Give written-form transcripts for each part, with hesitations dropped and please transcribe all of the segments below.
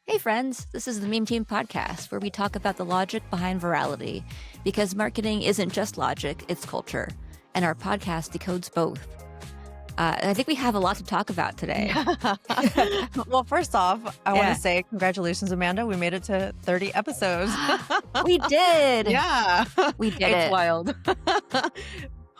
Hey friends, this is the Meme Team podcast where we talk about the logic behind virality because marketing isn't just logic, it's culture. And our podcast decodes both. I think we have a lot to talk about today. Well, first off, I want Yeah. to say congratulations, Amanda. We made it to 30 episodes. We did. Yeah. We did It's it. wild.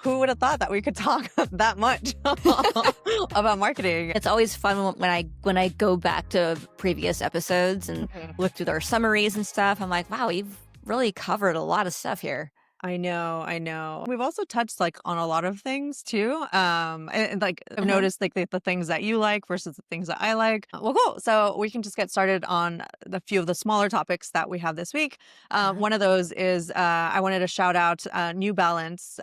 Who would have thought that we could talk that much about marketing? It's always fun when I go back to previous episodes and look through their summaries and stuff. I'm like, wow, we've really covered a lot of stuff here. I know. We've also touched on a lot of things too. And I've noticed the things that you like versus the things that I like. Well, cool. So we can just get started on a few of the smaller topics that we have this week. One of those is I wanted to shout out New Balance.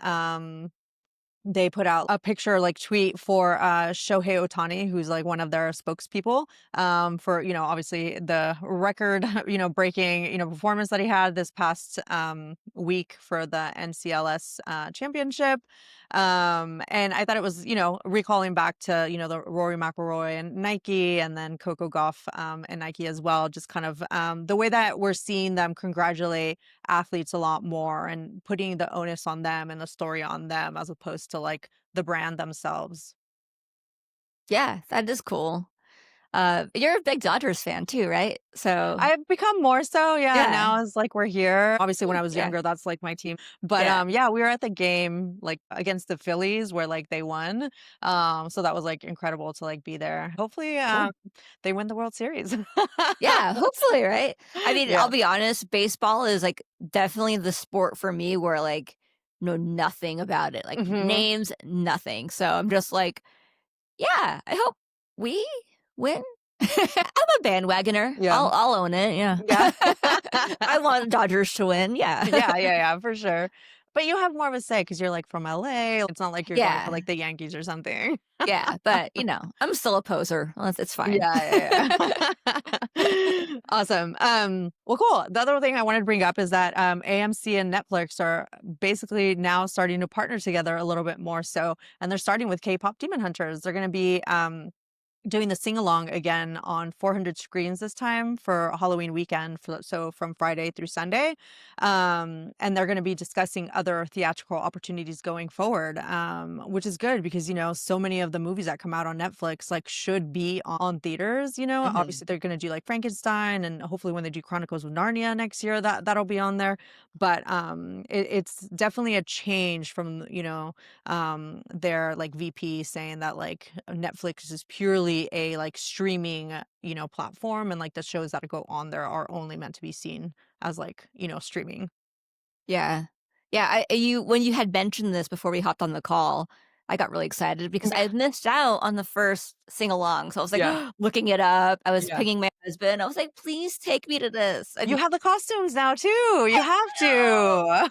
They put out a picture tweet for Shohei Ohtani, who's one of their spokespeople for, obviously the record, breaking, performance that he had this past week for the NCLS championship. And I thought it was, recalling back to, the Rory McIlroy and Nike, and then Coco Gauff and Nike as well. Just kind of the way that we're seeing them congratulate athletes a lot more and putting the onus on them and the story on them as opposed to the brand themselves. Yeah, that is cool. You're a big Dodgers fan too, right? So I've become more so, Yeah. now as we're here. Obviously, when I was Yeah. younger, that's my team. But Yeah. we were at the game against the Phillies where they won. So that was incredible to be there. Hopefully, Cool. they win the World Series. Yeah, hopefully, right? I mean, Yeah. I'll be honest, baseball is definitely the sport for me where know nothing about it. Mhm. Names, nothing. So I'm just yeah, I hope we win. I'm a bandwagoner. Yeah. I'll own it. Yeah. Yeah. I want Dodgers to win. Yeah. Yeah, for sure. But you have more of a say because you're from LA. It's not like you're going for the Yankees or something. Yeah, but I'm still a poser. It's fine. Yeah. Awesome. Well, cool. The other thing I wanted to bring up is that AMC and Netflix are basically now starting to partner together a little bit more so, and they're starting with K-pop Demon Hunters. They're going to be doing the sing-along again on 400 screens this time for Halloween weekend, so from Friday through Sunday. And they're going to be discussing other theatrical opportunities going forward, which is good because, so many of the movies that come out on Netflix should be on theaters, Obviously they're going to do Frankenstein, and hopefully when they do Chronicles of Narnia next year, that'll be on there. But it's definitely a change from, their VP saying that Netflix is purely a streaming platform, and the shows that go on there are only meant to be seen as streaming. Yeah. Yeah, when you had mentioned this before we hopped on the call, I got really excited because I had missed out on the first sing-along. So I was Yeah. looking it up. I was Yeah. pinging my husband. I was like, "Please take me to this." And You have the costumes now too. You have to.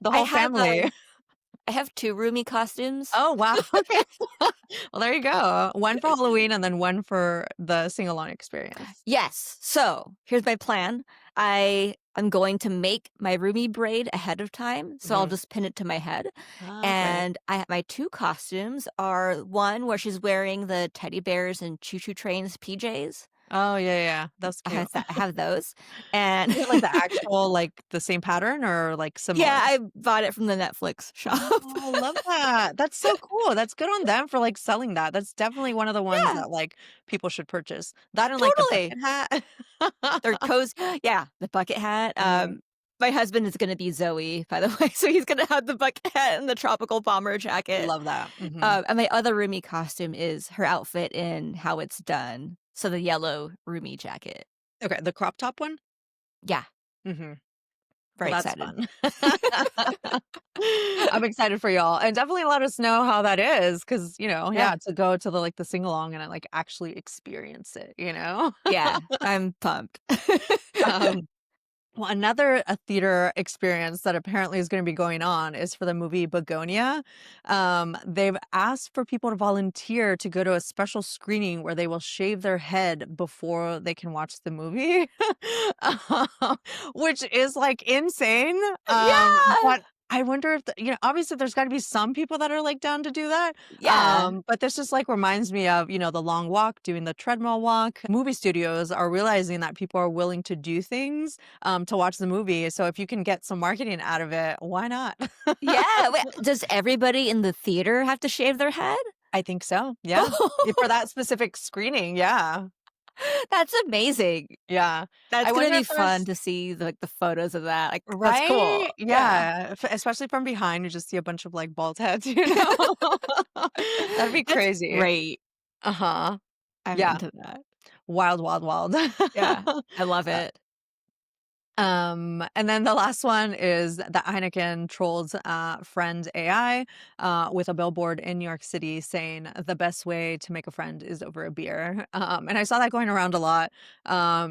The I whole have, family. I have 2 roomie costumes. Oh, wow. Okay. Well, there you go. One for Halloween and then one for the sing-along experience. Yes. So here's my plan. I'm going to make my roomie braid ahead of time, so I'll Mhm. just pin it to my head. Okay. And my 2 costumes are one where she's wearing the teddy bears and choo choo trains PJs. Oh, yeah. That's I cute. have those. And Is it the actual, the same pattern or similar? yeah, I bought it from the Netflix shop. Oh, I love that. That's so cool. That's good on them for selling that. That's definitely one of the ones Yeah. that people should purchase. That and Totally. the bucket hat. They're yeah, the bucket hat. Mhm. My husband is gonna be Zoe, by the way, so he's gonna have the bucket hat and the tropical bomber jacket. Love that. Mhm. And my other roomie costume is her outfit in How It's Done, so the yellow roomie jacket. Okay, the crop top one? Yeah, Mhm. very Well, that's excited. fun. I'm excited for y'all, and definitely let us know how that is, because to go to the sing along and actually experience it. Yeah, I'm pumped. Um, well, another theater experience that apparently is going to be going on is for the movie Bugonia. They've asked for people to volunteer to go to a special screening where they will shave their head before they can watch the movie, which is insane. Yeah! But I wonder if obviously there's got to be some people that are like down to do that. Yeah. But this just like reminds me of, the long walk, doing the treadmill walk. Movie studios are realizing that people are willing to do things to watch the movie. So if you can get some marketing out of it, why not? Yeah. Does everybody in the theater have to shave their head? I think so. Yeah. For that specific screening. Yeah. That's amazing. Yeah. That's I gonna wonder be if fun there's to see the photos of that. Like, that's cool. right? Yeah. Yeah. Especially from behind, you just see a bunch of like bald heads, That'd be That's crazy. great. Uh-huh. I'm Yeah. into that. Wild, wild, wild. Yeah. I love it. And then the last one is that Heineken trolled friend AI with a billboard in New York City saying the best way to make a friend is over a beer. And I saw that going around a lot,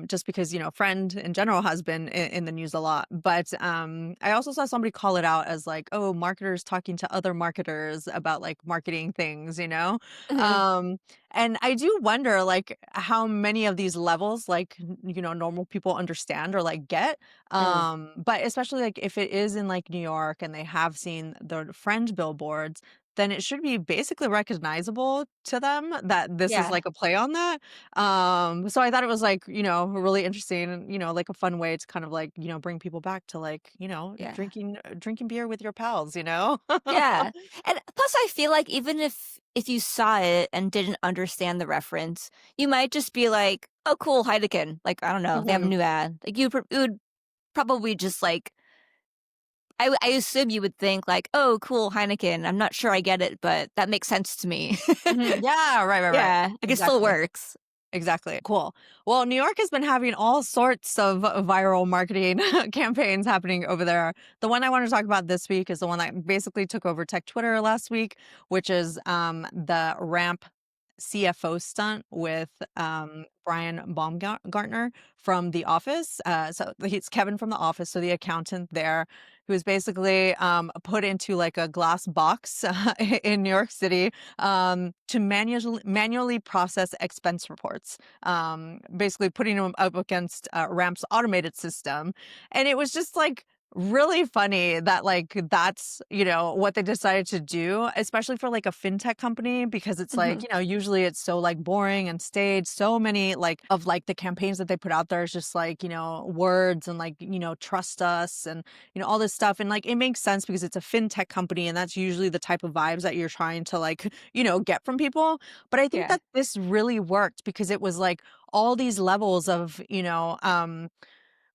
just because friend in general has been in the news a lot. But I also saw somebody call it out as like, oh, marketers talking to other marketers about like marketing things. Mhm. Um, and I do wonder, like, how many of these levels, like, normal people understand or like get. Mm. But especially like if it is in like New York and they have seen the friend billboards, then it should be basically recognizable to them that this is Yeah. like a play on that. So I thought it was like, really interesting and, like a fun way to kind of like, bring people back to like, Yeah. drinking beer with your pals. Yeah. And plus I feel like even if you saw it and didn't understand the reference, you might just be like, "Oh, cool, Heineken." Like, I don't know, they have a Mhm. new ad. Like, it would probably just like I assume you would think like, "Oh, cool, Heineken. I'm not sure I get it, but that makes sense to me." Mhm. Yeah, right, right, right. Yeah, like, it still Exactly. works. Exactly. Cool. Well, New York has been having all sorts of viral marketing campaigns happening over there. The one I want to talk about this week is the one that basically took over tech Twitter last week, which is the ramp CFO stunt with Brian Baumgartner from The Office. So he's Kevin from The Office, so the accountant there, who was basically put into like a glass box in New York City to manually process expense reports, basically putting them up against Ramp's automated system. And it was just like really funny that like that's what they decided to do, especially for like a fintech company, because it's like Mhm. usually it's so like boring and staged. So many like of like the campaigns that they put out there is just like words and like trust us and all this stuff. And like it makes sense because it's a fintech company and that's usually the type of vibes that you're trying to like get from people. But I think Yeah. that this really worked because it was like all these levels of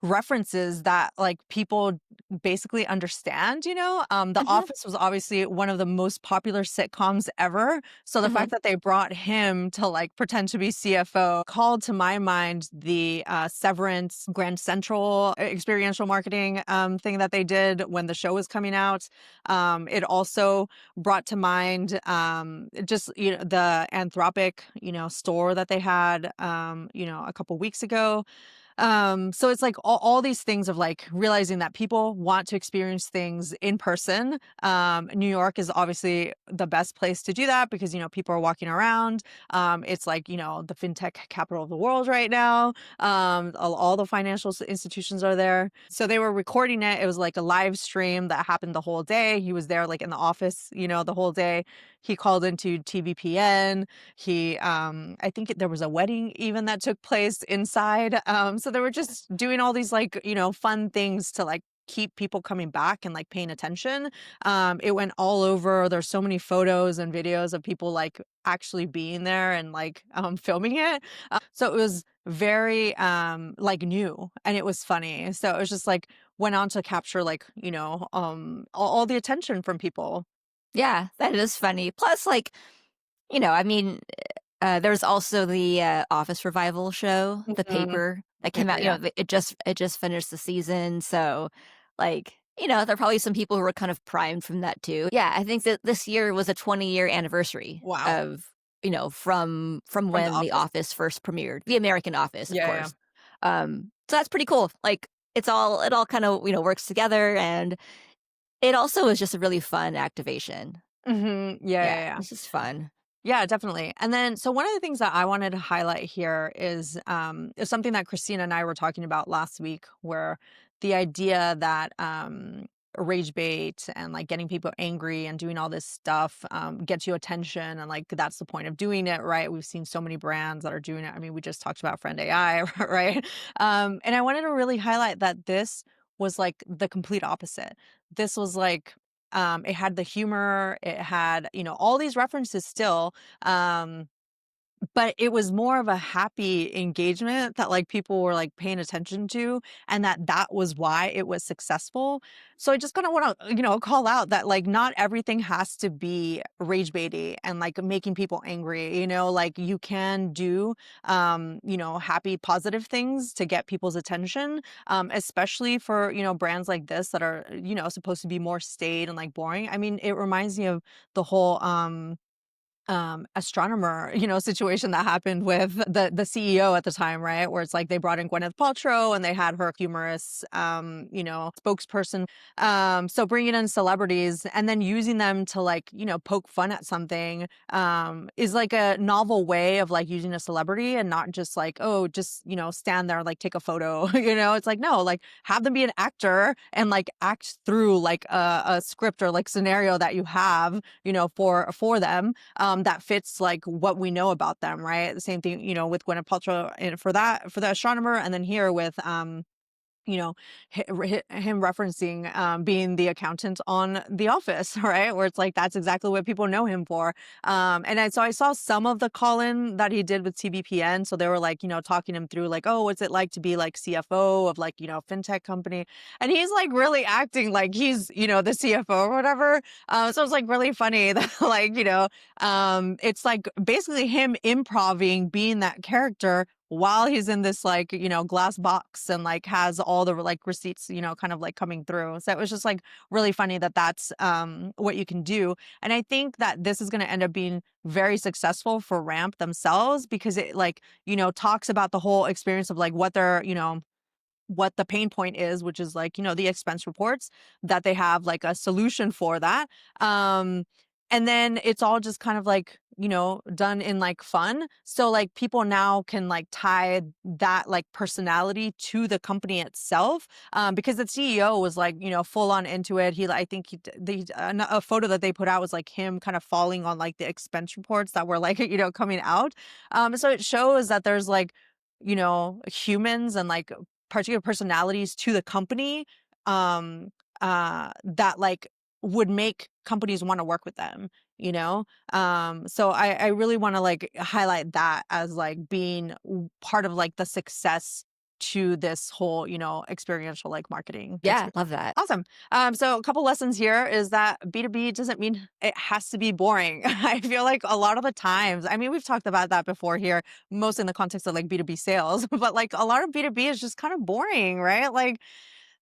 references that like people basically understand. The Mhm. Office was obviously one of the most popular sitcoms ever, so the Mhm. fact that they brought him to like pretend to be CFO called to my mind the Severance Grand Central experiential marketing thing that they did when the show was coming out. It also brought to mind just the Anthropic store that they had a couple weeks ago. So it's like all these things of like realizing that people want to experience things in person. New York is obviously the best place to do that because people are walking around. It's like the fintech capital of the world right now. All the financial institutions are there, so they were recording it. It was like a live stream that happened the whole day. He was there like in the office the whole day. He called into TVPN. I think there was a wedding even that took place inside. So they were just doing all these like, fun things to like keep people coming back and like paying attention. It went all over. There's so many photos and videos of people like actually being there and like filming it. So it was very like new and it was funny. So it was just like went on to capture like, all the attention from people. Yeah, that is funny. Plus, like, I mean, there's also the, Office revival show, The Mhm. Paper, that Yeah, came out, yeah. it just finished the season, so, like, there are probably some people who were kind of primed from that too. Yeah, I think that this year was a 20-year anniversary Wow. of, from From The when The Office? Office first premiered, the American Office, of Yeah, yeah. course. So that's pretty cool. Like, it all kind of, works together, and it also is just a really fun activation. Mhm. Yeah, Yeah, yeah, yeah. it's just fun. Yeah, definitely. And then so one of the things that I wanted to highlight here is something that Christina and I were talking about last week, where the idea that rage bait and like getting people angry and doing all this stuff gets you attention, and like that's the point of doing it, right? We've seen so many brands that are doing it. I mean, we just talked about Friend AI, right? And I wanted to really highlight that this was like the complete opposite. This was like it had the humor, it had, you know, all these references still. But it was more of a happy engagement that, like, people were, like, paying attention to, and that was why it was successful. So I just kinda wanna, you know, call out that, like, not everything has to be rage baity and, like, making people angry, you know? Like, you can do, you know, happy, positive things to get people's attention, especially for, you know, brands like this that are, you know, supposed to be more staid and, like, boring. I mean, it reminds me of the whole, astronomer, you know, situation that happened with the CEO at the time, right? Where it's like they brought in Gwyneth Paltrow and they had her humorous, you know, spokesperson. So bringing in celebrities and then using them to like, you know, poke fun at something, is like a novel way of like using a celebrity and not just like, oh, just, you know, stand there, like take a photo, you know, it's like, no, like have them be an actor and like act through like a script or like scenario that you have, you know, for them, that fits like what we know about them, right? The same thing, you know, with Gwyneth Paltrow and for the astronomer, and then here with you know, him referencing being the accountant on The Office, right? Where it's like that's exactly what people know him for. So I saw some of the call-in that he did with TBPN. So they were like, you know, talking him through like, oh, what's it like to be like CFO of like, you know, fintech company? And he's like really acting like he's, you know, the CFO or whatever. So it's like really funny that like, you know, it's like basically him improving being that character while he's in this like, you know, glass box and like has all the like receipts, you know, kind of like coming through. So it was just like really funny that that's what you can do. And I think that this is going to end up being very successful for Ramp themselves because it like, you know, talks about the whole experience of like what they're, you know, what the pain point is, which is like, you know, the expense reports, that they have like a solution for that. Um, and then it's all just kind of like, you know, done in like fun. So like people now can like tie that like personality to the company itself. Because the CEO was like, you know, full on into it. I think a photo that they put out was like him kind of falling on like the expense reports that were like, you know, coming out. So it shows that there's like, you know, humans and like particular personalities to the company, that like would make companies want to work with them, you know? So I really want to like highlight that as like being part of like the success to this whole, you know, experiential like marketing Yeah, experience. love that. Awesome. So a couple lessons here is that B2B doesn't mean it has to be boring. I feel like a lot of the times, I mean, we've talked about that before here, most in the context of like B2B sales, but like a lot of B2B is just kind of boring, right? Like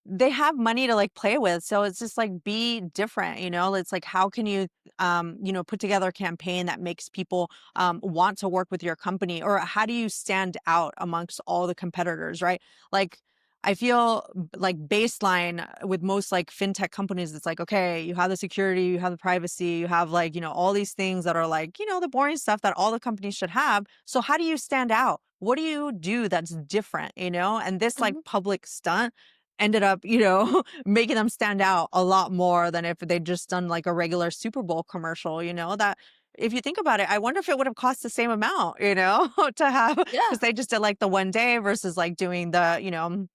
they have money to like play with. So it's just like be different, you know? It's like how can you you know, put together a campaign that makes people want to work with your company, or how do you stand out amongst all the competitors, right? Like I feel like baseline with most like fintech companies, it's like, okay, you have the security, you have the privacy, you have like, you know, all these things that are like, you know, the boring stuff that all the companies should have. So how do you stand out? What do you do that's different, you know? And this like Mhm. public stunt ended up, you know, making them stand out a lot more than if they'd just done like a regular Super Bowl commercial, you know, that if you think about it, I wonder if it would have cost the same amount, you know, to have, Yeah. because they just did like the one day versus like doing the, you know,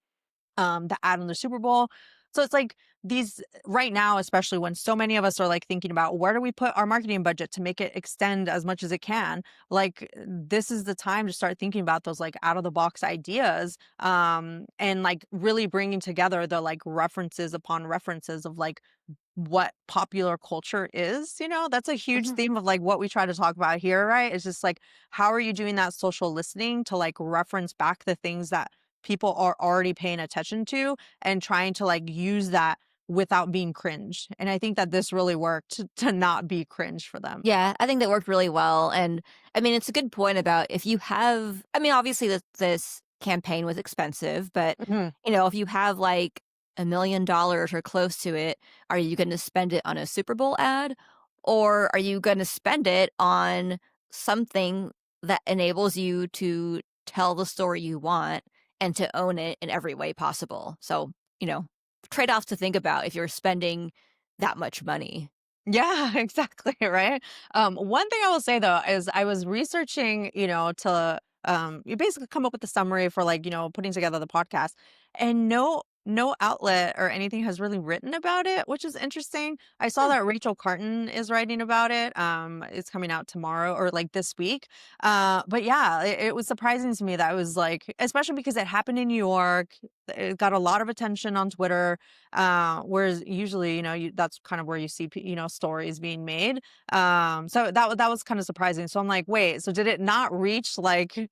the ad on the Super Bowl. So it's like these right now, especially when so many of us are like thinking about where do we put our marketing budget to make it extend as much as it can. Like this is the time to start thinking about those like out of the box ideas, and like really bringing together the like references upon references of like what popular culture is, you know? That's a huge Mhm. theme of like what we try to talk about here, right? It's just like how are you doing that social listening to like reference back the things that people are already paying attention to and trying to like use that without being cringe. And I think that this really worked to not be cringe for them. Yeah, I think that worked really well. And I mean, it's a good point about if you have, I mean, obviously this campaign was expensive, but Mhm. you know, if you have like $1 million or close to it, are you going to spend it on a Super Bowl ad, or are you going to spend it on something that enables you to tell the story you want and to own it in every way possible? So, you know, trade-offs to think about if you're spending that much money. Yeah, exactly, right? One thing I will say though is I was researching, to you basically come up with a summary for like, putting together the podcast, and no outlet or anything has really written about it, which is interesting. I saw Huh, that Rachel Carton is writing about it. It's coming out tomorrow or like this week. But yeah, it was surprising to me that it was like, especially because it happened in New York. It got a lot of attention on Twitter. Whereas usually, that's kind of where you see, stories being made. So that was kind of surprising. So I'm like, wait, so did it not reach like,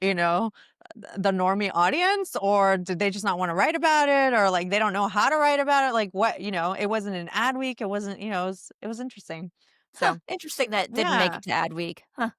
the normie audience, or did they just not want to write about it, or like they don't know how to write about it? Like what, it wasn't an ad week. It wasn't, it was interesting. huh, So interesting that didn't make yeah. it to ad week. Huh.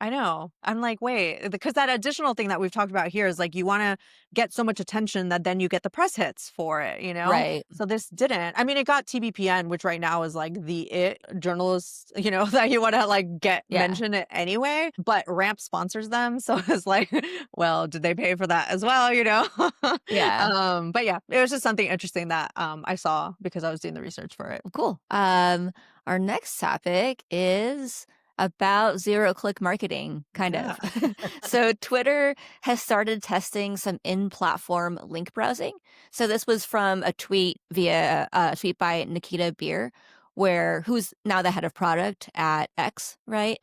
I know. I'm like, wait, because that additional thing that we've talked about here is like you want to get so much attention that then you get the press hits for it, you know? Right. So this didn't. I mean, it got TBPN, which right now is like the it journalists, that you want to like get Yeah. mention it anyway, but Ramp sponsors them. So it's like, well, did they pay for that as well, Yeah. But yeah, it was just something interesting that I saw because I was doing the research for it. Well, cool. Our next topic is about zero-click marketing, kind Yeah. of. So Twitter has started testing some in-platform link browsing. So this was from a tweet via a tweet by Nikita Beer, who's now the head of product at X, right?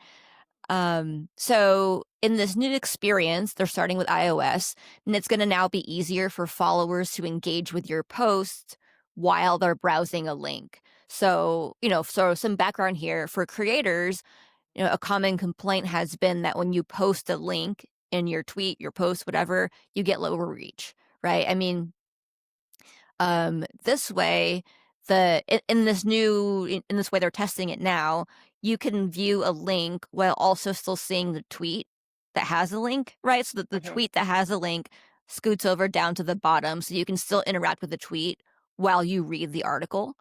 So in this new experience, they're starting with iOS, and it's going to now be easier for followers to engage with your post while they're browsing a link. So, so some background here for creators, a common complaint has been that when you post a link in your tweet, your post, whatever, you get lower reach, right? I mean, this way, in this way they're testing it now, you can view a link while also still seeing the tweet that has a link, right? So that the Mhm. tweet that has a link scoots over down to the bottom, so you can still interact with the tweet while you read the article.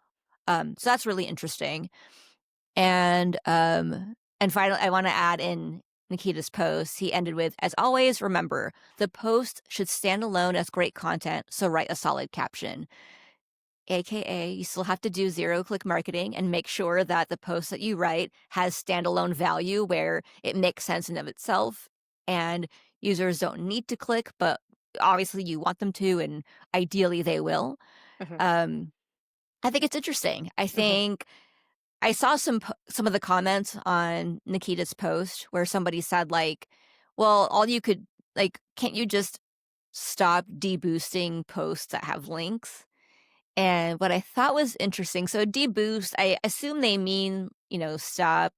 So that's really interesting. And finally, I want to add in Nikita's post. He ended with, "As always, remember the post should stand alone as great content. So write a solid caption." AKA, you still have to do zero-click marketing and make sure that the post that you write has standalone value where it makes sense in of itself, and users don't need to click, but obviously you want them to, and ideally they will. Mhm. Um, I think it's interesting. I Mhm. think I saw some of the comments on Nikita's post where somebody said like, "Well, all you could like, can't you just stop deboosting posts that have links?" And what I thought was interesting, so deboost, I assume they mean, stop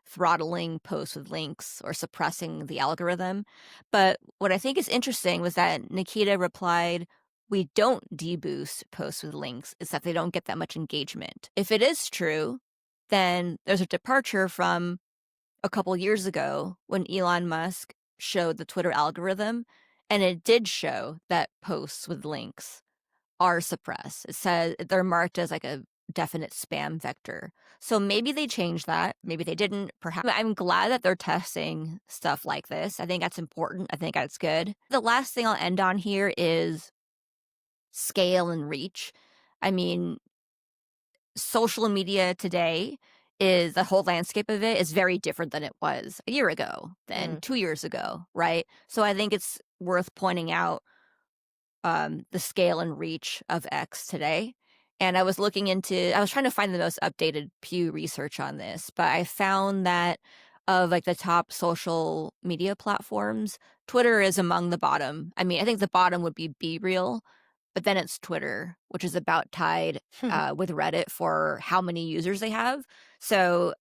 throttling posts with links or suppressing the algorithm. But what I think is interesting was that Nikita replied, "We don't deboost posts with links, it's that they don't get that much engagement." If it is true, then there's a departure from a couple years ago when Elon Musk showed the Twitter algorithm, and it did show that posts with links are suppressed. It says they're marked as like a definite spam vector. So maybe they changed that. Maybe they didn't. Perhaps. I'm glad that they're testing stuff like this. I think that's important. I think that's good. The last thing I'll end on here is scale and reach. I mean, social media today is the whole landscape of it is very different than it was a year ago, than Mm. 2 years ago, right? So I think it's worth pointing out the scale and reach of X today. And I was trying to find the most updated Pew research on this, but I found that of like the top social media platforms, Twitter is among the bottom. I mean, I think the bottom would be Real, but then it's Twitter, which is about tied with Reddit for how many users they have. So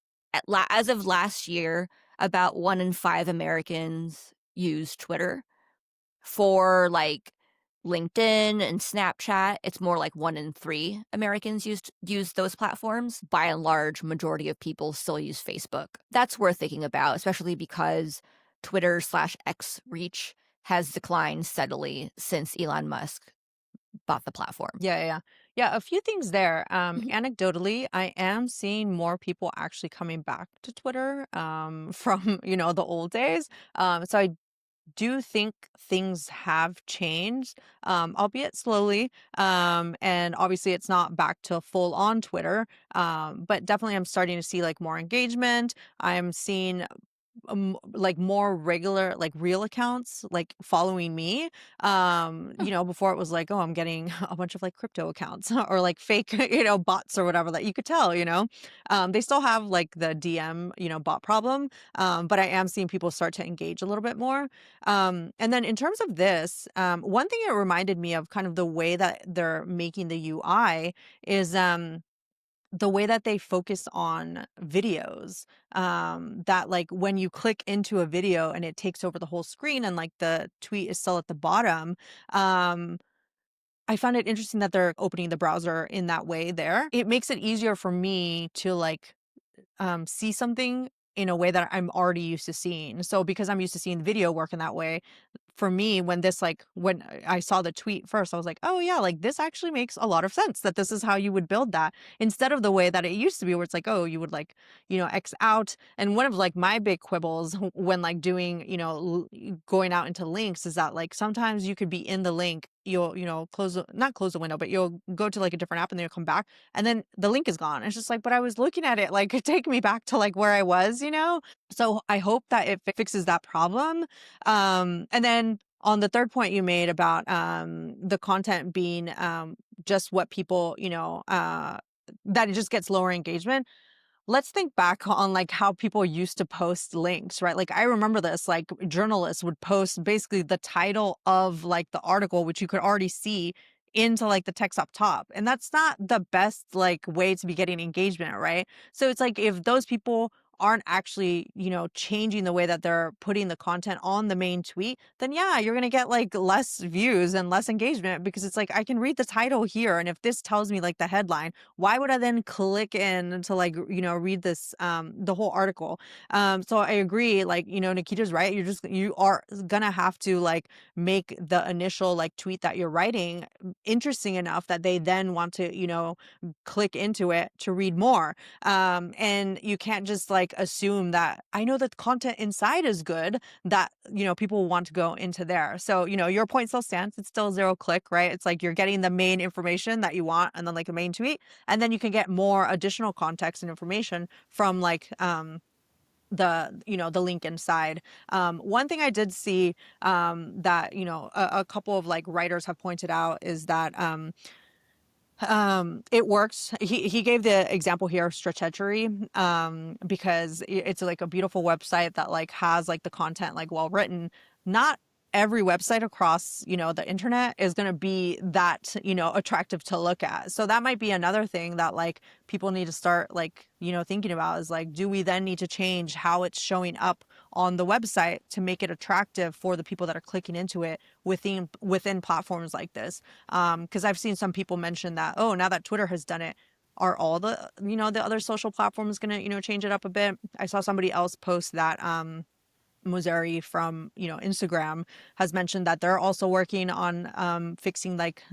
as of last year, about 1 in 5 Americans use Twitter. For like LinkedIn and Snapchat, it's more like 1 in 3 Americans use those platforms. By and large, majority of people still use Facebook. That's worth thinking about, especially because Twitter/X reach has declined steadily since Elon Musk bought the platform. Yeah, yeah, yeah. Yeah, a few things there. Mhm. Anecdotally, I am seeing more people actually coming back to Twitter from, the old days. So I do think things have changed, albeit slowly. And obviously it's not back to full on Twitter. But definitely I'm starting to see like more engagement. I'm seeing like more regular like real accounts like following me. Before it was like, oh, I'm getting a bunch of like crypto accounts or like fake bots or whatever that you could tell. They still have like the DM bot problem, but I am seeing people start to engage a little bit more. And then in terms of this, one thing it reminded me of kind of the way that they're making the UI is the way that they focus on videos, that like when you click into a video and it takes over the whole screen and like the tweet is still at the bottom. I found it interesting that they're opening the browser in that way there. It makes it easier for me to like see something in a way that I'm already used to seeing. So because I'm used to seeing video work in that way, for me, when I saw the tweet first, I was like, oh yeah, like this actually makes a lot of sense that this is how you would build that, instead of the way that it used to be where it's like, oh, you would like, X out. And one of like my big quibbles when like doing, going out into links is that like sometimes you could be in the link, you'll, not close the window, but you'll go to like a different app and then you'll come back and then the link is gone. It's just like, but I was looking at it, like take me back to like where I was. So I hope that it fixes that problem. And then on the third point you made about the content being just what people, that it just gets lower engagement. Let's think back on like how people used to post links, right? Like I remember this, like journalists would post basically the title of like the article, which you could already see into like the text up top. And that's not the best like way to be getting engagement, right? So it's like if those people aren't actually, changing the way that they're putting the content on the main tweet, then yeah, you're going to get like less views and less engagement, because it's like I can read the title here, and if this tells me like the headline, why would I then click in to like, read this, the whole article? So I agree, like, Nikita's right. You are gonna have to like make the initial like tweet that you're writing interesting enough that they then want to, click into it to read more. And you can't just like assume that I know that the content inside is good, that, people want to go into there. So, your point still stands. It's still 0 click, right? It's like you're getting the main information that you want and then like a main tweet. And then you can get more additional context and information from like, the link inside. One thing I did see, that, a couple of like writers have pointed out is that, it works. He gave the example here of Stratechery, because it's like a beautiful website that like has like the content like well written. Not every website across, the internet is going to be that, attractive to look at. So that might be another thing that like people need to start like, thinking about, is like, do we then need to change how it's showing up on the website to make it attractive for the people that are clicking into it within platforms like this? Because I've seen some people mention that, oh, now that Twitter has done it, are all the, the other social platforms going to, change it up a bit? I saw somebody else post that, Mozeri from, Instagram has mentioned that they're also working on fixing like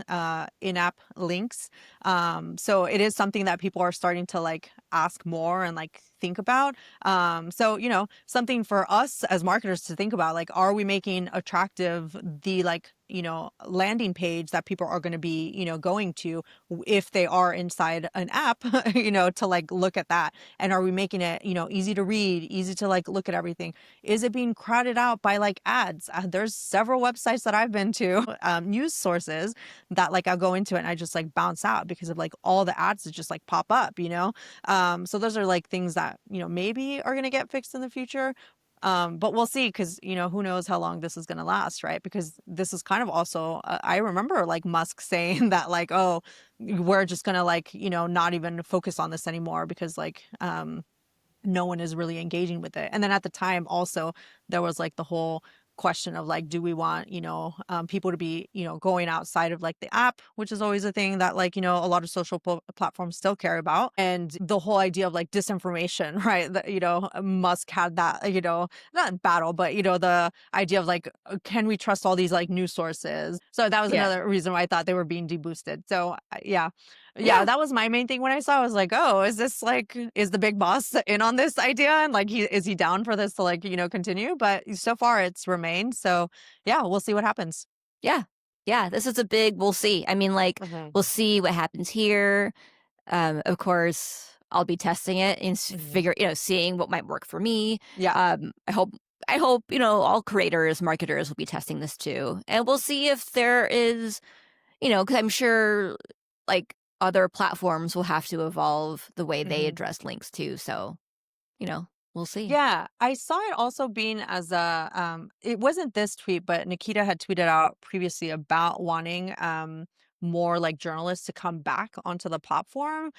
in-app links. So it is something that people are starting to like ask more and like think about. So, something for us as marketers to think about, like, are we making attractive the like, landing page that people are going to be, going to if they are inside an app, to like look at that? And are we making it, easy to read, easy to like look at everything? Is it being crowded out by like ads? There's several websites that I've been to, news sources, that like I'll go into it and I just like bounce out because of like all the ads that just like pop up. So those are like things that, maybe are going to get fixed in the future. But we'll see, because, who knows how long this is going to last, right? Because this is kind of also, I remember like Musk saying that like, oh, we're just going to like, not even focus on this anymore because like, no one is really engaging with it. And then at the time also, there was like the whole question of like, do we want, people to be, going outside of like the app, which is always a thing that like, a lot of social platforms still care about. And the whole idea of like disinformation, right? That, Musk had that, not in battle, but, the idea of like, can we trust all these like news sources? So that was Yeah. another reason why I thought they were being deboosted. So yeah. Yeah, that was my main thing when I saw. I was like, oh, is this like, is the big boss in on this idea? And like, is he down for this to like, continue? But so far it's remained. So yeah, we'll see what happens. Yeah. Yeah. This is a big, we'll see. I mean, like, Hmm. we'll see what happens here. Of course, I'll be testing it and Hmm. figure, seeing what might work for me. Yeah. I hope, all creators, marketers will be testing this too. And we'll see if there is, because I'm sure like other platforms will have to evolve the way they Hmm. address links too. So, you know, we'll see. Yeah, I saw it also being as a it wasn't this tweet, but Nikita had tweeted out previously about wanting more like journalists to come back onto the platform.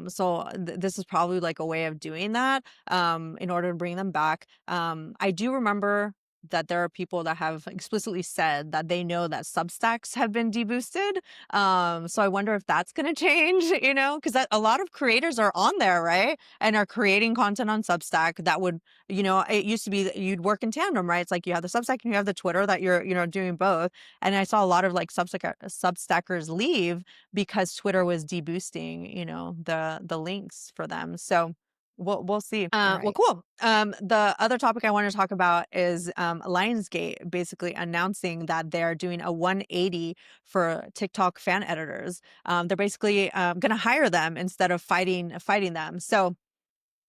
So this is probably like a way of doing that in order to bring them back. I do remember that there are people that have explicitly said that they know that Substacks have been deboosted. So I wonder if that's going to change, because a lot of creators are on there, right? And are creating content on Substack that would, it used to be that you'd work in tandem, right? It's like you have the Substack and you have the Twitter that you're, doing both. And I saw a lot of like Substackers leave because Twitter was deboosting, the links for them. So we'll see. All Well, right. cool. The other topic I want to talk about is Lionsgate basically announcing that they're doing a 180 for TikTok fan editors. They're basically going to hire them instead of fighting them. So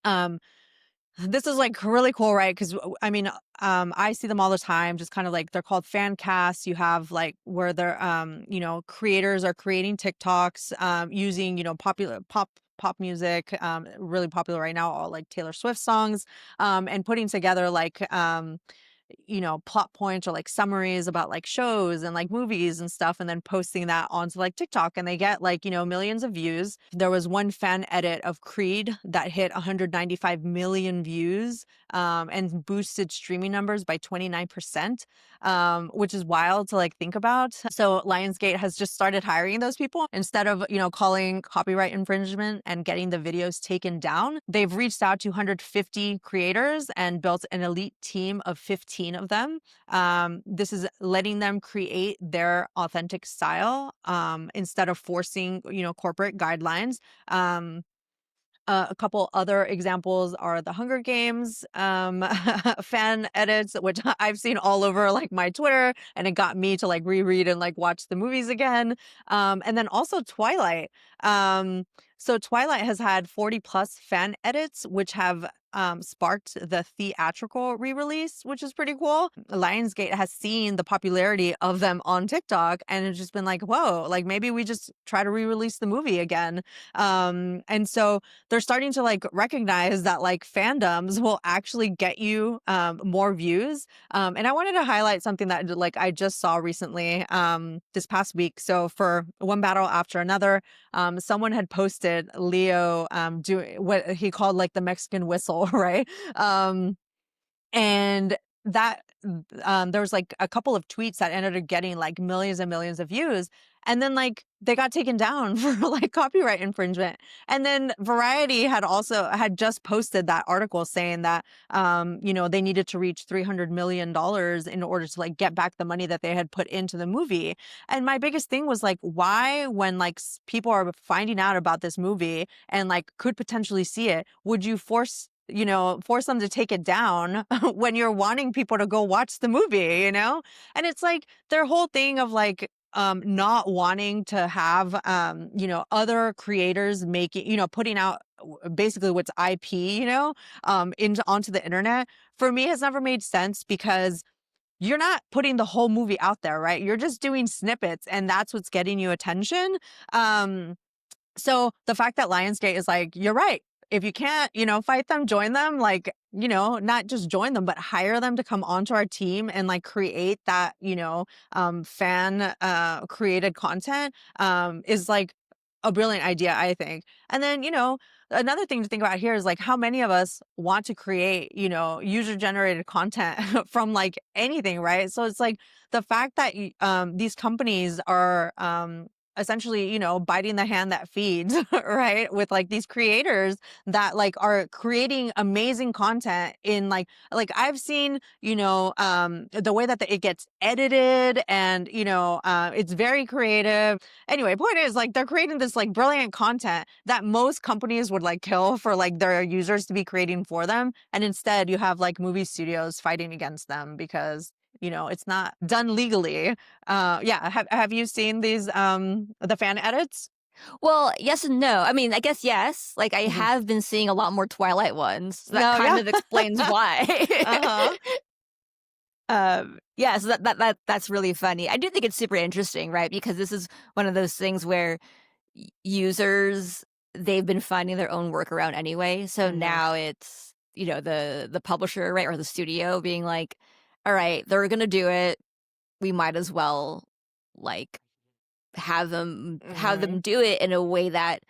um, this is like really cool, right? Because I mean, I see them all the time. Just kind of like they're called fan casts. You have like where they're, creators are creating TikToks using popular pop music, really popular right now, all like Taylor Swift songs, and putting together like plot points or like summaries about like shows and like movies and stuff, and then posting that onto like TikTok, and they get like, millions of views. There was one fan edit of Creed that hit 195 million views and boosted streaming numbers by 29%, which is wild to like think about. So Lionsgate has just started hiring those people instead of, calling copyright infringement and getting the videos taken down. They've reached out to 150 creators and built an elite team of 15 of them. This is letting them create their authentic style instead of forcing, corporate guidelines. A couple other examples are the Hunger Games fan edits, which I've seen all over like my Twitter, and it got me to like reread and like watch the movies again. And then also Twilight. So Twilight has had 40 plus fan edits, which have sparked the theatrical re-release, which is pretty cool. Lionsgate has seen the popularity of them on TikTok, and it's just been like, whoa, like maybe we just try to re-release the movie again. And so they're starting to like recognize that like fandoms will actually get you more views. And I wanted to highlight something that like I just saw recently this past week. So for One Battle After Another, someone had posted Leo doing what he called like the Mexican whistle, right? And that there was like a couple of tweets that ended up getting like millions and millions of views, and then like they got taken down for like copyright infringement. And then Variety had just posted that article saying that they needed to reach $300 million in order to like get back the money that they had put into the movie. And my biggest thing was like, why, when like people are finding out about this movie and like could potentially see it, would you force them to take it down when you're wanting people to go watch the movie? And it's like their whole thing of like not wanting to have other creators making, putting out basically what's IP, into onto the internet, for me has never made sense, because you're not putting the whole movie out there, right? You're just doing snippets, and that's what's getting you attention. So the fact that Lionsgate is like, you're right. If you can't, fight them, join them, like, not just join them, but hire them to come onto our team and like create that, fan created content is like a brilliant idea, I think. And then, another thing to think about here is like how many of us want to create, user generated content from like anything, right? So it's like the fact that these companies are essentially, biting the hand that feeds, right? With like these creators that like are creating amazing content in like I've seen, the way that it gets edited and, it's very creative. Anyway, point is like they're creating this like brilliant content that most companies would like kill for like their users to be creating for them. And instead you have like movie studios fighting against them because it's not done legally. Yeah. Have you seen these the fan edits? Well, yes and no. I mean, I guess yes. Like, I Mhm. have been seeing a lot more Twilight ones. So that No, kind yeah. of explains why. Uh-huh. Yeah, so that's really funny. I do think it's super interesting, right? Because this is one of those things where users, they've been finding their own workaround anyway. So Hmm. now it's, the publisher, right, or the studio being like, all right, they're gonna do it. We might as well like have them Hmm. do it in a way that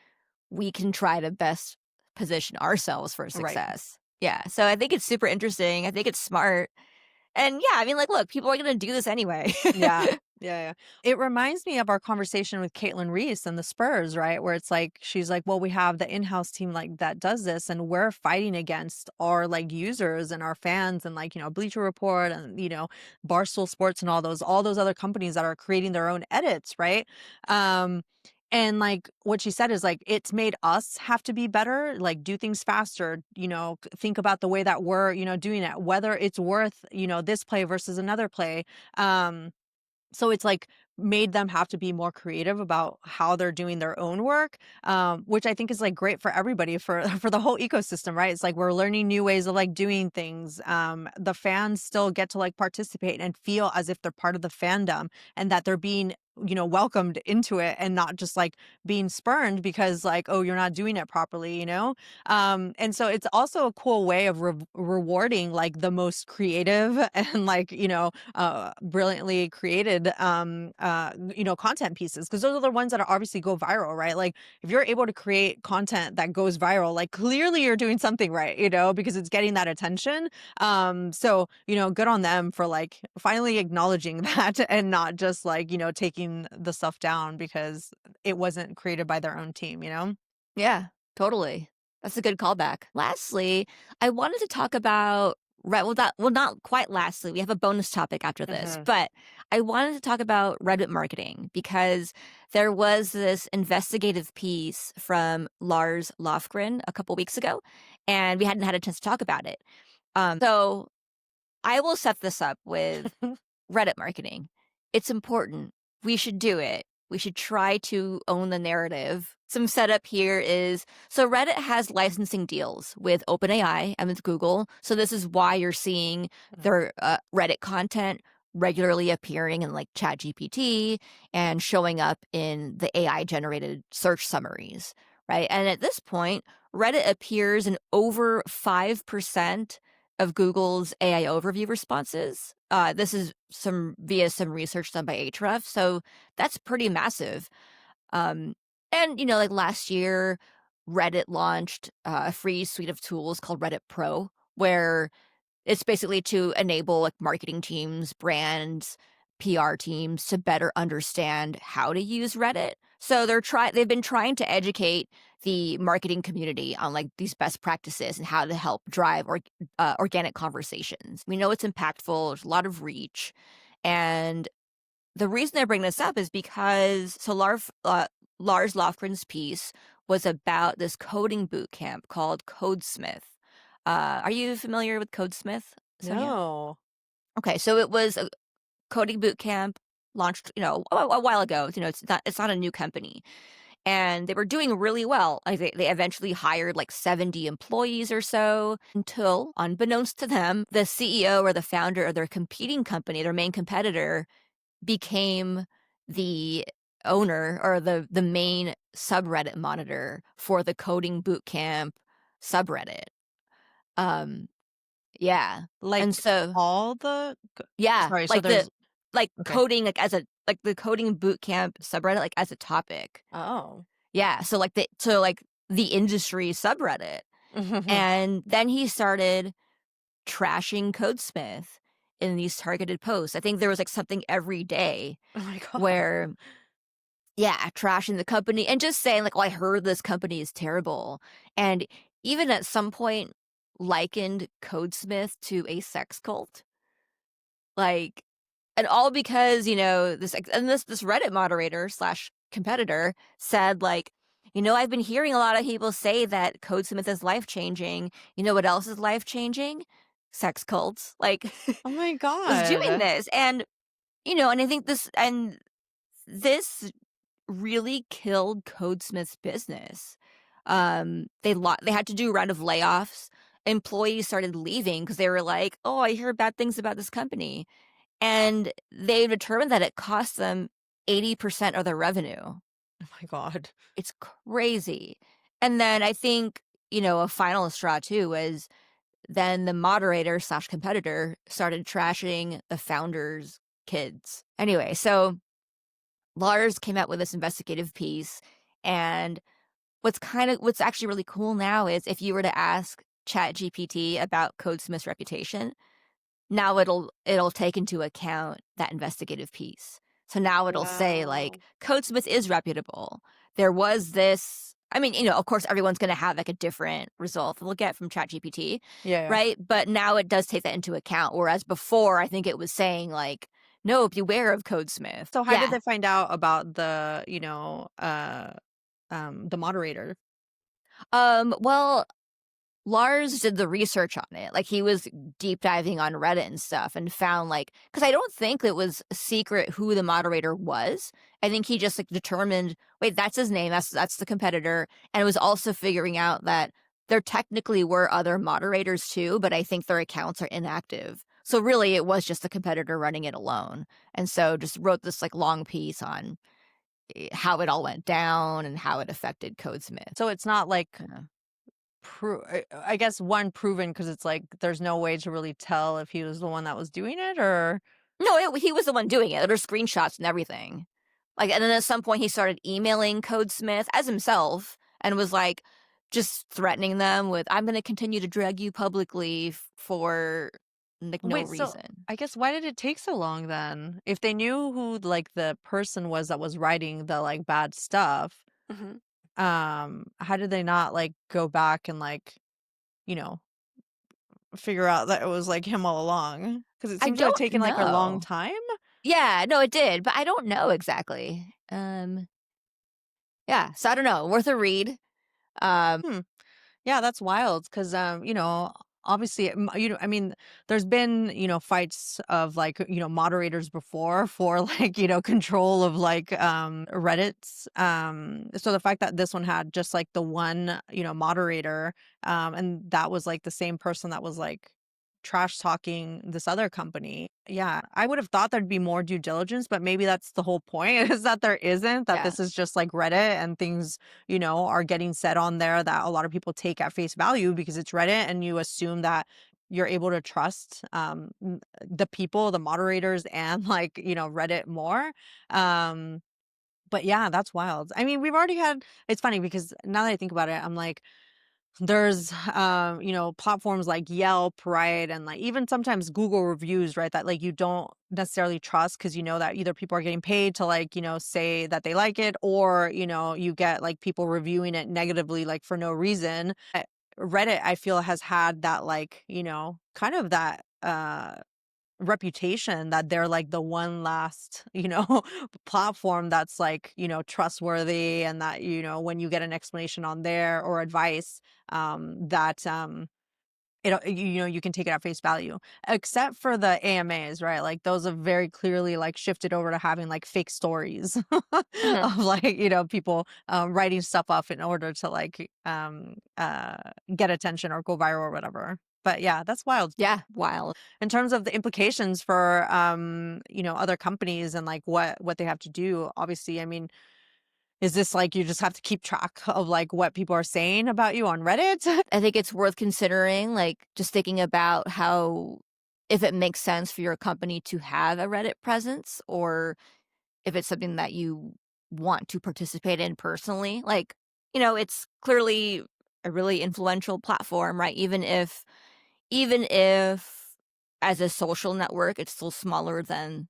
we can try to best position ourselves for Right. success. Yeah. So I think it's super interesting. I think it's smart. And yeah, I mean, like, look, people are going to do this anyway. Yeah. Yeah, yeah. It reminds me of our conversation with Caitlin Reese and the Spurs, right? Where it's like she's like, well, we have the in-house team like that does this, and we're fighting against our like users and our fans and like, Bleacher Report and Barstool Sports and all those other companies that are creating their own edits, right? Um and like what she said is like it's made us have to be better, like do things faster, think about the way that we're, doing it, whether it's worth, this play versus another play. Um so it's like made them have to be more creative about how they're doing their own work, which I think is like great for everybody, for for the whole ecosystem, right? It's like we're learning new ways of like doing things. The fans still get to like participate and feel as if they're part of the fandom and that they're being welcomed into it and not just like being spurned because like, oh, you're not doing it properly, and so it's also a cool way of rewarding like the most creative and like brilliantly created content pieces, because those are the ones that are obviously go viral, right? Like if you're able to create content that goes viral, like clearly you're doing something right, because it's getting that attention. So good on them for like finally acknowledging that and not just like taking the stuff down because it wasn't created by their own team. Yeah, totally. That's a good callback. Lastly, I wanted to talk about not quite lastly. We have a bonus topic after this, Hmm. but I wanted to talk about Reddit marketing because there was this investigative piece from Lars Lofgren a couple weeks ago, and we hadn't had a chance to talk about it. So I will set this up with Reddit marketing. It's important. We should do it. We should try to own the narrative. Some setup here is so Reddit has licensing deals with OpenAI and with Google. So this is why you're seeing their Reddit content regularly appearing in like ChatGPT and showing up in the AI generated search summaries, right? And at this point, Reddit appears in over 5% of Google's AI overview responses. This is via some research done by Ahrefs, so that's pretty massive. Um, and like last year, Reddit launched a free suite of tools called Reddit Pro, where it's basically to enable like marketing teams, brands, PR teams to better understand how to use Reddit. So they've been trying to educate the marketing community on like these best practices and how to help drive organic conversations. We know it's impactful, there's a lot of reach. And the reason I bring this up is because Lars Lofgren's piece was about this coding boot camp called Codesmith. Are you familiar with Codesmith, Sonia? No. Okay, so it was a coding boot camp launched, a while ago. It's not a new company, and they were doing really well. Like they eventually hired like 70 employees or so until, unbeknownst to them, the CEO or the founder of their competing company, their main competitor, became the owner or the main subreddit monitor for the coding boot camp subreddit. Um, yeah. And Like so all the yeah, sorry, so there's like okay. coding like the coding boot camp subreddit like as a topic. Oh. Yeah, so the industry subreddit. Oh And then he started trashing Codesmith in these targeted posts. I think there was like something every day my god. where yeah, trashing the company and just saying like, "Oh, I heard this company is terrible." And even at some point likened Codesmith to a sex cult. Like, and all because, this Reddit moderator slash competitor said like, I've been hearing a lot of people say that Codesmith is life changing. You know what else is life changing? Sex cults. Like Oh my was doing God. this. And I think this really killed Codesmith's business. They had to do a round of layoffs. Employees started leaving because they were like, "Oh, I hear bad things about this company." And they determined that it cost them 80% of their revenue. Oh my God. It's crazy. And then I think, a final straw too was then the moderator slash competitor started trashing the founder's kids. Anyway, so Lars came out with this investigative piece. And what's actually really cool now is if you were to ask ChatGPT about Codesmith's reputation, now it'll take into account that investigative piece. So now it'll say like Wow. Codesmith is reputable. There was this. I mean, of course, everyone's going to have like a different result they'll get from ChatGPT, Yeah, yeah. right? But now it does take that into account. Whereas before, I think it was saying like, no, beware of Codesmith. So how did Yeah. they find out about the moderator? Well, Lars did the research on it. Like, he was deep diving on Reddit and stuff and found, like, because I don't think it was a secret who the moderator was. I think he just, like, determined, wait, that's his name. That's the competitor. And it was also figuring out that there technically were other moderators too, but I think their accounts are inactive. So really, it was just the competitor running it alone. And so just wrote this, like, long piece on how it all went down and how it affected Codesmith. So it's not like Yeah. I guess one proven because it's like there's no way to really tell if he was the one that was doing it or No, he was the one doing it. There's screenshots and everything. Like, and then at some point he started emailing Codesmith as himself and was like, just threatening them with, "I'm going to continue to drag you publicly for like no wait, so reason." I guess why did it take so long then? If they knew who like the person was that was writing the like bad stuff, Mhm. how did they not like go back and like, you know, figure out that it was like him all along? Because it I seems to have don't taken like a long know. time. Yeah, no, it did, but I don't know exactly. Yeah, so I don't know. Worth a read. Um, Hmm. Yeah, that's wild because, obviously, I mean, there's been, fights of like, moderators before for like, control of like Reddits. So the fact that this one had just like the one, moderator, and that was like the same person that was like trash talking this other company. Yeah, I would have thought there'd be more due diligence, but maybe that's the whole point is that there isn't, that yeah. this is just like Reddit and things are getting said on there that a lot of people take at face value because it's Reddit and you assume that you're able to trust the people, the moderators, and like, Reddit more. Um, but yeah, that's wild. I mean, we've already had, it's funny because now that I think about it, I'm like, there's platforms like Yelp, right, and like even sometimes Google reviews, right, that like you don't necessarily trust because you know that either people are getting paid to like say that they like it, or you get like people reviewing it negatively like for no reason. Reddit, I feel, has had that like kind of that reputation that they're like the one last platform that's like trustworthy, and that when you get an explanation on there or advice, that you can take it at face value, except for the AMAs, right? Like those have very clearly like shifted over to having like fake stories Mhm. of like people writing stuff up in order to like get attention or go viral or whatever. But yeah, that's wild Yeah, wild. in terms of the implications for other companies and like what they have to do. Obviously, I mean, is this like you just have to keep track of like what people are saying about you on Reddit? I think it's worth considering, like, just thinking about how if it makes sense for your company to have a Reddit presence or if it's something that you want to participate in personally. Like, it's clearly a really influential platform, right? Even if as a social network, it's still smaller than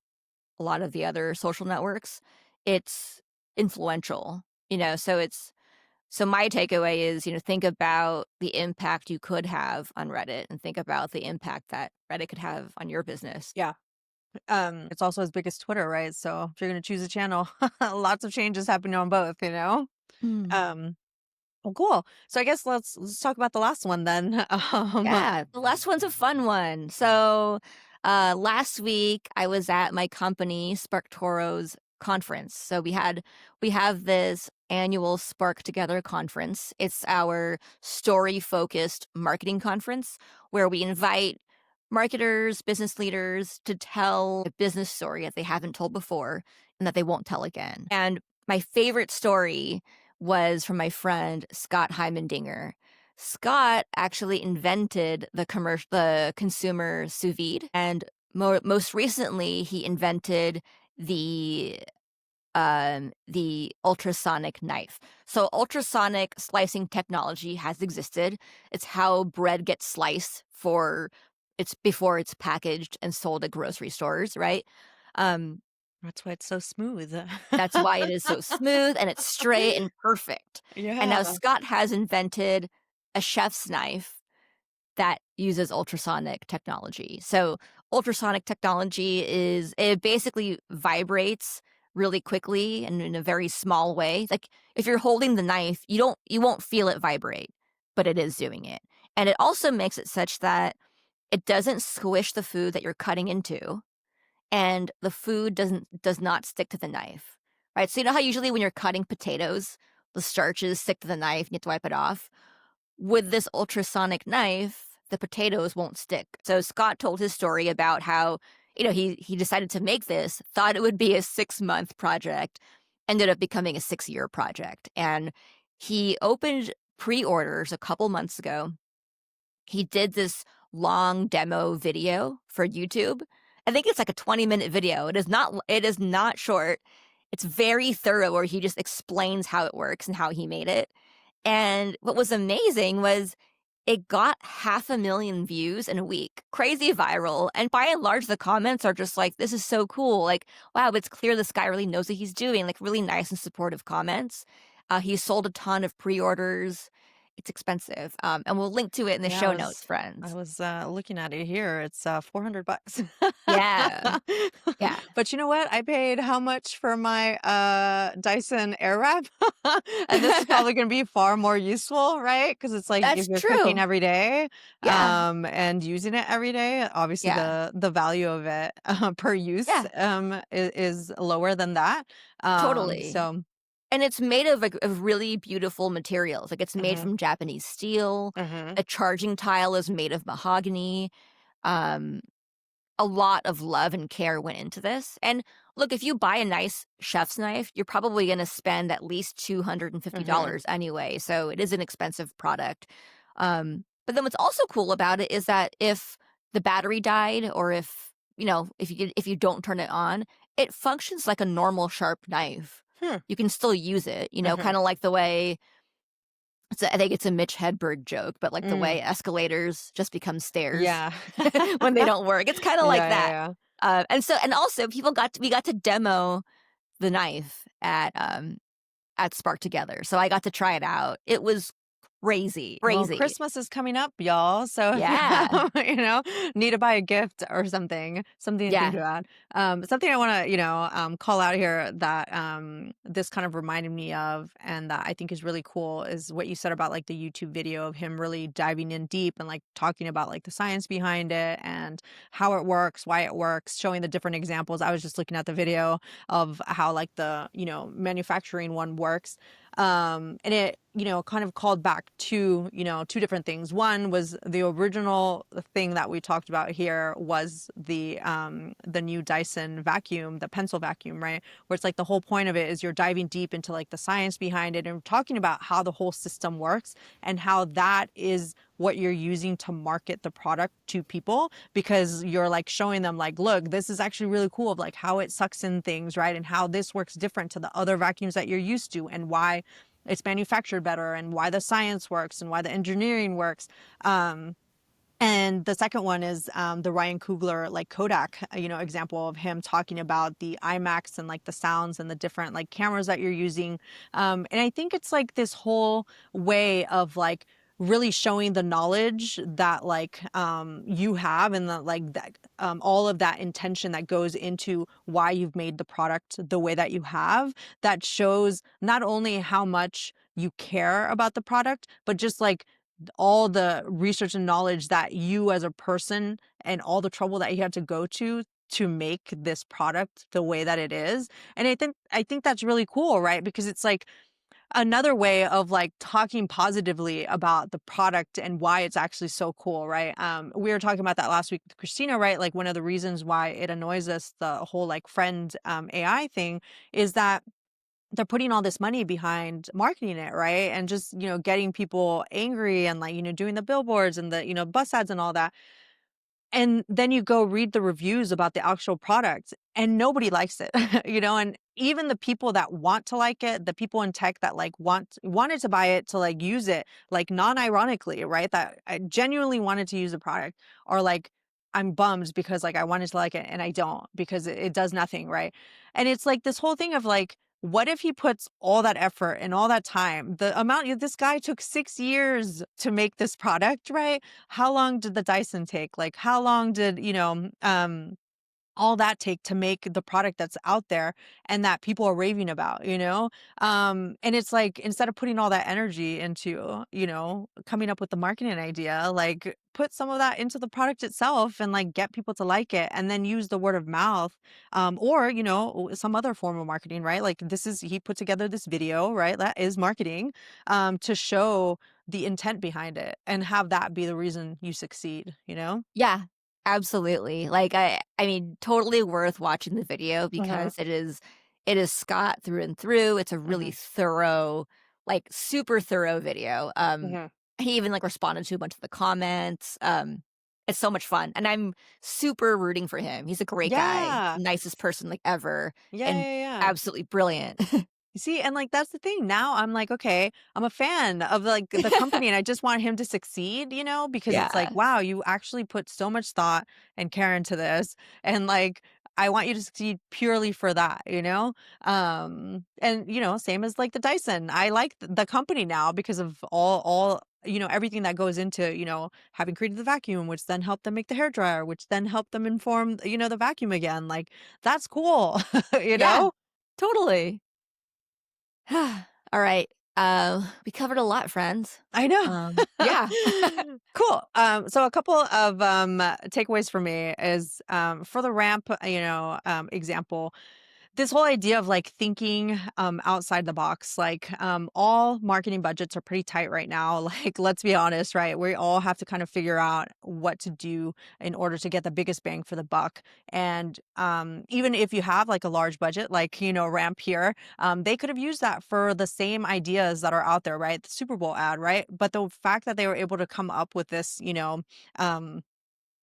a lot of the other social networks. It's influential, so my takeaway is, think about the impact you could have on Reddit and think about the impact that Reddit could have on your business. Yeah. It's also as big as Twitter, right? So if you're going to choose a channel, lots of changes happening on both, you know? Mm. Um, well, cool. So I guess let's talk about the last one then. Yeah, the last one's a fun one. So last week I was at my company, Spark Toro's conference. So we have this annual Spark Together conference. It's our story-focused marketing conference where we invite marketers, business leaders to tell a business story that they haven't told before and that they won't tell again. And my favorite story was from my friend Scott Heimendinger. Scott actually invented the consumer sous vide, and most recently he invented the the ultrasonic knife. So ultrasonic slicing technology has existed. It's how bread gets sliced before it's packaged and sold at grocery stores, right? Um, That's why it's so smooth. that's why it is so smooth and it's straight and perfect. And now Yeah. Scott has invented a chef's knife that uses ultrasonic technology. So ultrasonic technology it basically vibrates really quickly and in a very small way. Like if you're holding the knife, you won't feel it vibrate, but it is doing it. And it also makes it such that it doesn't squish the food that you're cutting into, and the food does not stick to the knife. Right? So you know how usually when you're cutting potatoes, the starches stick to the knife and you have to wipe it off? With this ultrasonic knife, the potatoes won't stick. So Scott told his story about how, he decided to make this, thought it would be a 6-month project, ended up becoming a 6-year project. And he opened pre-orders a couple months ago. He did this long demo video for YouTube. I think it's like a 20-minute video. It is not short. It's very thorough where he just explains how it works and how he made it. And what was amazing was it got 500,000 views in a week. Crazy viral. And by and large, the comments are just like, this is so cool. Like, wow, it's clear this guy really knows what he's doing. Like, really nice and supportive comments. He sold a ton of pre-orders. It's expensive. And we'll link to it in the Yeah, show notes, I friends. was looking at it here. It's $400. Yeah. Yeah. But you know what? I paid how much for my Dyson Airwrap? And this is probably going to be far more useful, right? Because it's like if That's you're cooking true. every day, Yeah. and using it every day, obviously Yeah. the value of it per use Yeah. is lower than that. Totally. So And it's made of really beautiful materials. Like it's made mhm, from Japanese steel. mhm, A charging tile is made of mahogany. Um, a lot of love and care went into this. And look, if you buy a nice chef's knife, you're probably going to spend at least mhm. $250 anyway. So it is an expensive product. But then what's also cool about it is that if the battery died or if you don't turn it on, it functions like a normal sharp knife. Hmm. You can still use it, Mhm. kind of like the way I think it's a Mitch Hedberg joke, but like the Mm, way escalators just become stairs yeah. when they don't work. It's kind of like Yeah, yeah, that. yeah. And also we got to demo the knife at Spark Together. So I got to try it out. It was crazy, Well, crazy. Christmas is coming up, y'all. So if you Yeah. need to buy a gift or something to think Yeah. about. Something I want to, call out here that this kind of reminded me of, and that I think is really cool, is what you said about like the YouTube video of him really diving in deep and like talking about like the science behind it and how it works, why it works, showing the different examples. I was just looking at the video of how like the manufacturing one works. And it kind of called back to two different things. One was the original thing that we talked about here was the new Dyson vacuum, the pencil vacuum, right? Where it's like the whole point of it is you're diving deep into like the science behind it and talking about how the whole system works and how that is what you're using to market the product to people, because you're like showing them like, look, this is actually really cool of like how it sucks in things, right? And how this works different to the other vacuums that you're used to, and why it's manufactured better, and why the science works and why the engineering works. And the second one is the Ryan Coogler like Kodak, example of him talking about the IMAX and like the sounds and the different like cameras that you're using. And I think it's like this whole way of like really showing the knowledge that like you have, and that like that all of that intention that goes into why you've made the product the way that you have, that shows not only how much you care about the product, but just like all the research and knowledge that you as a person and all the trouble that you had to go to make this product the way that it is. And I think that's really cool, right? Because it's like another way of like talking positively about the product and why it's actually so cool, right? We were talking about that last week with Christina, right? Like one of the reasons why it annoys us, the whole like friend AI thing, is that they're putting all this money behind marketing it, right? And just, getting people angry and like, doing the billboards and the, bus ads and all that. And then you go read the reviews about the actual product and nobody likes it, and even the people that want to like it, the people in tech that like wanted to buy it to like use it, like non-ironically, right? That I genuinely wanted to use the product, are like, I'm bummed because like I wanted to like it and I don't, because it does nothing, right? And it's like this whole thing of like, what if he puts all that effort and all that time, the amount this guy took 6 years to make this product, right? How long did the Dyson take? Like, how long did, all that take to make the product that's out there and that people are raving about, and it's like, instead of putting all that energy into, coming up with the marketing idea, like put some of that into the product itself and like get people to like it, and then use the word of mouth, or some other form of marketing, right? Like he put together this video, right? That is marketing, to show the intent behind it and have that be the reason you succeed. Yeah, absolutely. Like I mean, totally worth watching the video Uh-huh. because it is Scott through and through. It's a really Uh-huh. thorough, like super thorough video. Uh-huh. He even like responded to a bunch of the comments. It's so much fun. And I'm super rooting for him. He's a great guy, Yeah. nicest person like ever, Yeah, and yeah, yeah. absolutely brilliant. You see, and like that's the thing. Now I'm like, okay, I'm a fan of like the company and I just want him to succeed, because it's like, Yeah. wow, you actually put so much thought and care into this. And like I want you to succeed purely for that. And same as like the Dyson. I like the company now because of all everything that goes into, having created the vacuum, which then helped them make the hair dryer, which then helped them inform, the vacuum again. Like that's cool, you Yeah, know? totally. All right. We covered a lot, friends. I know. Yeah. Cool. So a couple of takeaways for me is, for the ramp, example, this whole idea of like thinking outside the box. Like all marketing budgets are pretty tight right now. Like let's be honest, right? We all have to kind of figure out what to do in order to get the biggest bang for the buck. And even if you have like a large budget, like ramp here, they could have used that for the same ideas that are out there, right? The Super Bowl ad, right? But the fact that they were able to come up with this, um,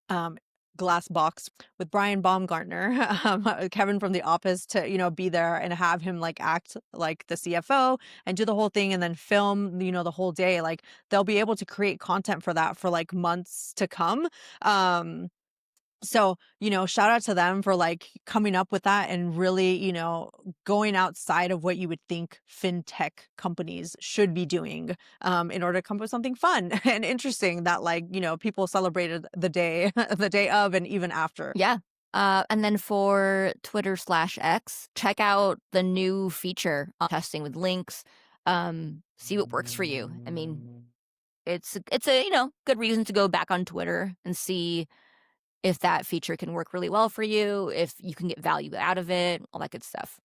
um, glass box with Brian Baumgartner, Kevin from The Office, to be there and have him like act like the CFO and do the whole thing and then film the whole day. Like they'll be able to create content for that for like months to come. So, shout out to them for like coming up with that and really, going outside of what you would think fintech companies should be doing, in order to come up with something fun and interesting that like, people celebrated the day, the day of, and even after. Yeah. And then for Twitter/X, check out the new feature on testing with links. See what works for you. I mean, it's a, good reason to go back on Twitter and see if that feature can work really well for you, if you can get value out of it, all that good stuff.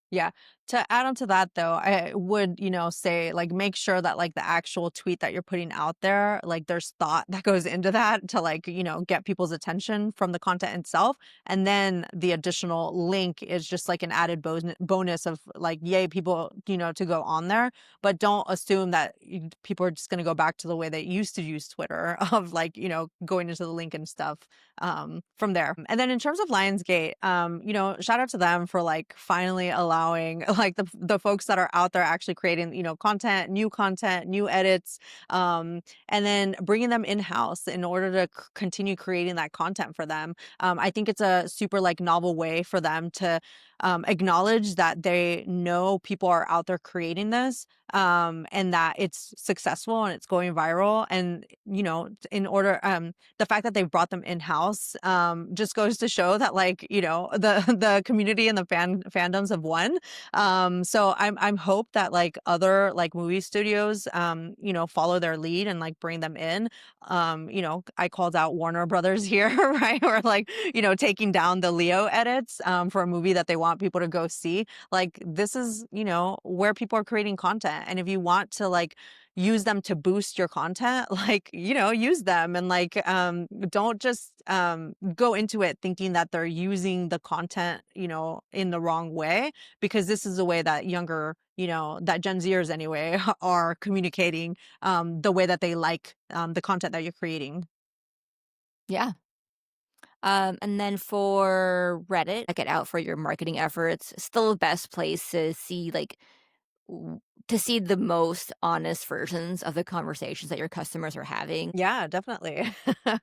Yeah. To add on to that though, I would, say like make sure that like the actual tweet that you're putting out there, like there's thought that goes into that to like, get people's attention from the content itself. And then the additional link is just like an added bonus of like, yay, people, to go on there. But don't assume that people are just going to go back to the way they used to use Twitter of like, going into the link and stuff from there. And then in terms of Lionsgate, shout out to them for like finally allowing allowing like the folks that are out there actually creating, content, new edits, and then bringing them in-house in order to continue creating that content for them. I think it's a super like novel way for them to acknowledge that they know people are out there creating this, and that it's successful and it's going viral. And, in order, the fact that they've brought them in-house just goes to show that like, the community and the fandoms have won. So I'm hope that like other like movie studios, follow their lead and like bring them in. I called out Warner Brothers here, right? Or like, taking down the Leo edits for a movie that they want people to go see. Like this is, where people are creating content. And if you want to like use them to boost your content, like, use them, and like don't just go into it thinking that they're using the content, in the wrong way, because this is the way that younger, that Gen Zers anyway are communicating the way that they like the content that you're creating. Yeah. And then for Reddit, check it out for your marketing efforts. Still the best place to see to see the most honest versions of the conversations that your customers are having. Yeah, definitely. Well,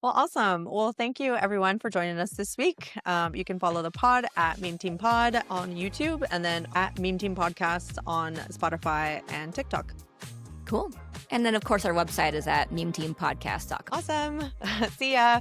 awesome. Well, thank you everyone for joining us this week. You can follow the pod at Meme Team Pod on YouTube, and then at Meme Team Podcast on Spotify and TikTok. Cool. And then, of course, our website is at memeteampodcast.com. Awesome. See ya.